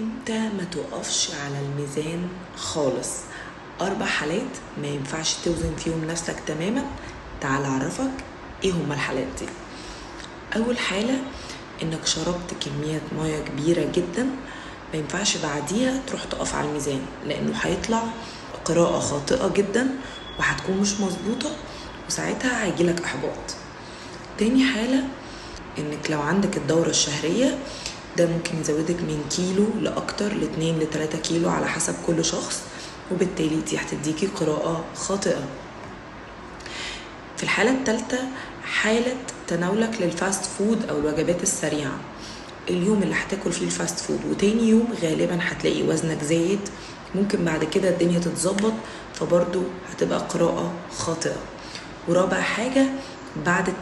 انت ما تقفش على الميزان خالص. 4 حالات ما ينفعش توزن فيهم نفسك تماما. تعال اعرفك ايه هما الحالات دي. اول حالة انك شربت كمية مياه كبيرة جدا، ما ينفعش بعديها تروح تقف على الميزان، لانه هيطلع قراءة خاطئة جدا وهتكون مش مظبوطة، وساعتها هيجيلك احباط. تاني حالة انك لو عندك الدورة الشهرية، ده ممكن يزودك من كيلو لأكتر ل2 ل3 كيلو على حسب كل شخص، وبالتالي دي هتديكي قراءة خاطئة. في الحالة الثالثة حالة تناولك للفاست فود أو الوجبات السريعة. اليوم اللي هتاكل فيه الفاست فود وتاني يوم غالبا هتلاقي وزنك زايد، ممكن بعد كده الدنيا تتظبط، فبرضو هتبقى قراءة خاطئة. ورابع حاجة بعد التمرين